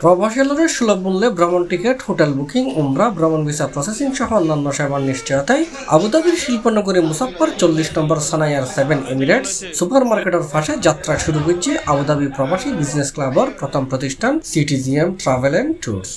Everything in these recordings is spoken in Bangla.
প্রবাসীদের সুলভ মূল্যে ভ্রমণ টিকিট, হোটেল বুকিং, উমরা, ভ্রমণ ভিসা প্রসেসিং সহ অন্যান্য সেবার নিশ্চয়তায় আবুধাবির শিল্পনগরী মুসাফফর 40 নম্বর সানায়ার 7 এমিরেটস সুপার মার্কেটের পাশে যাত্রা শুরু হচ্ছে আবুধাবি প্রবাসী বিজনেস ক্লাবের প্রথম প্রতিষ্ঠান সিটিজিএম ট্রাভেল এন্ড ট্যুরস।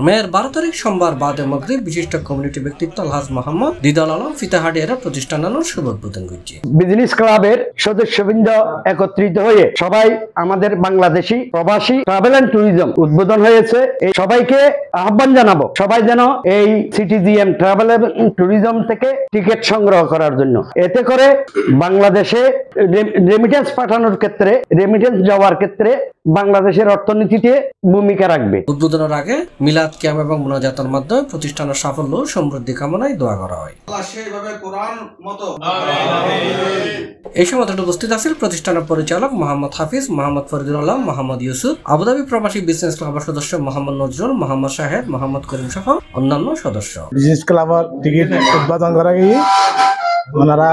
মেয়ের 12 তারিখ সোমবার বাদে মগরিব বিশিষ্ট কমিউনিটি ব্যক্তিত্ব আলহাজ মোহাম্মদ দিদাল আলম ফিতাহাডিয়ারা প্রতিষ্ঠানের শুভ উদ্বোধন করছে। বিজনেস ক্লাবের সদস্যবৃন্দ একত্রিত হয়ে সবাই আমাদের বাংলাদেশি প্রবাসী ট্রাভেল এন্ড ট্যুরিজম উদ্বোধন হয়েছে। এই সবাইকে আহ্বান জানাবো সবাই যেন এই সিটিজিএম ট্রাভেল এন্ড ট্যুরিজম থেকে টিকিট সংগ্রহ করার জন্য। এতে করে বাংলাদেশে রেমিটেন্স পাঠানোর ক্ষেত্রে, রেমিটেন্স যাওয়ার ক্ষেত্রে বাংলাদেশের অর্থনীতিতে ভূমিকা রাখবে। উদ্বোধনের আগে মিলাদ কিয়াম এবং মুনাজাতের মাধ্যমে প্রতিষ্ঠানের সাফল্য ও সমৃদ্ধি কামনায় দোয়া করা হয়। এই সময় উপস্থিত আছেন প্রতিষ্ঠানের পরিচালক মোহাম্মদ হাফিজ, মোহাম্মদ ফরিদুল আলম, মোহাম্মদ ইউসুফ, আবুধাবি প্রবাসী বিজনেস ক্লাবের সদস্য মোহাম্মদ নজরুল, মোহাম্মদ শাহেদ, মোহাম্মদ করিম সহ অন্যান্য সদস্য। বিজনেস ক্লাবের টিকিট উদ্বোধন করা গিয়ে ওনারা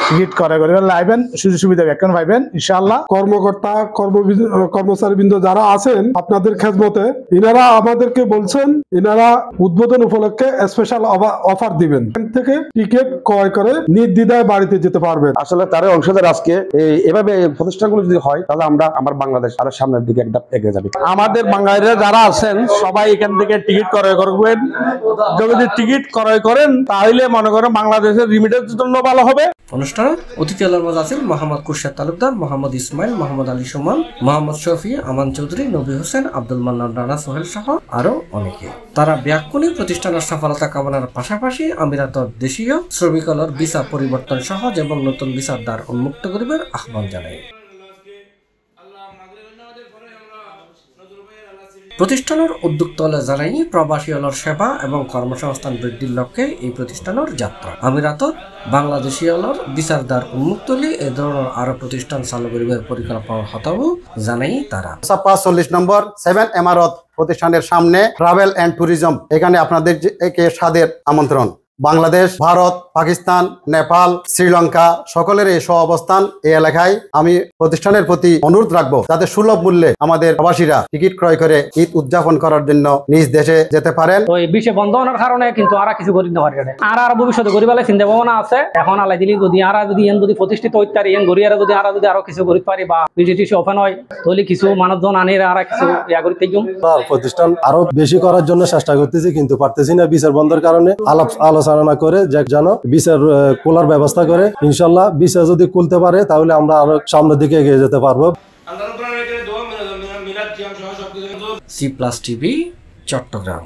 টিকিট করে লাইবেন, সুযোগ সুবিধা এখন পাইবেন ইনশাআল্লাহ। কর্মকর্তা কর্মচারীবৃন্দ যারা আছেন আপনাদের খেদমতে, ইনারা আমাদেরকে বলছেন ইনারা উদ্বোধন উপলক্ষে স্পেশাল অফার দিবেন, এখান থেকে টিকিট ক্রয় করে নির্দ্বিধায় বাড়িতে যেতে পারবেন। আসলে তার অংশীদার আজকে এভাবে প্রতিষ্ঠানগুলো যদি হয় তাহলে আমার বাংলাদেশ আরো সামনের দিকে একটা এগিয়ে যাবে। আমাদের বাঙালিরা যারা আছেন সবাই এখান থেকে টিকিট ক্রয় করবেন। যদি টিকিট ক্রয় করেন তাহলে মনে করেন বাংলাদেশের রিমিটেন্সের জন্য ভালো হবে। অনুষ্ঠানে অতিথি আলোচক আছেন মোহাম্মদ কুরশেদ তালুকদার, মোহাম্মদ ইসমাইল, মোহাম্মদ আলী সুমন, মোহাম্মদ শফি, আমান চৌধুরী, নবী হোসেন, আব্দুল মান্নান, রানা সোহেল সহ আরো অনেকে। তারা ব্যাকুনি প্রতিষ্ঠানের সফলতা কামনার পাশাপাশি আমিরাতের দেশীয় শ্রমিকদের ভিসা পরিবর্তন সহজ এবং নতুন ভিসার দ্বার উন্মুক্ত করিবার আহ্বান জানায়। প্রতিষ্ঠানের উদ্যোক্তলে জানাই প্রবাসী হলর সেবা এবং কর্মসংস্থান বৃদ্ধির লক্ষ্যে এই প্রতিষ্ঠানের যাত্রা। আমিরাতত বাংলাদেশী হলর বিচার দ্বার উন্মুক্ত হলে এ ধরনের আরো প্রতিষ্ঠান চালু করিবার পরিকল্পনা হতাও জানাই তারা। 40 নম্বর 7 এমারত প্রতিষ্ঠানের সামনে ট্রাভেল এন্ড ট্যুরিজম, এখানে আপনাদের সাদের আমন্ত্রণ। বাংলাদেশ, ভারত, পাকিস্তান, নেপাল, শ্রীলঙ্কা সকলের এই অবস্থান এই এলাকায়। আমি প্রতিষ্ঠানের প্রতি অনুরোধ রাখবো যাতে সুলভ মূল্যে আমাদের প্রবাসীরা টিকিট ক্রয় করে ঈদ উদযাপন করার জন্য নিজ দেশে যেতে পারেন। তো এই বিষয় বন্ধ হওয়ার কারণে কিন্তু আর কিছু করি না পারে, আর ভবিষ্যতে গরিবালে চিন্তা ভাবনা আছে। এখন আলাই দিলি যদি যদি প্রতিষ্ঠিত হইতে পারি, গরিয়ারা যদি আরো কিছু করি পারি বা বিটিসি ওপেন হয় তাহলে কিছু মানুষজন আনিরা আর কিছু ইয়া করতে প্রতিষ্ঠান আরো বেশি করার জন্য চেষ্টা করতেছি, কিন্তু পারতেছি না বিচার বন্ধের কারণে। আলোচনা করে যেন বিচার খোলার ব্যবস্থা করে। ইনশাল্লাহ বিচার যদি খুলতে পারে তাহলে আমরা আরো সামনের দিকে এগিয়ে যেতে পারবো। C+ TV Chittagong.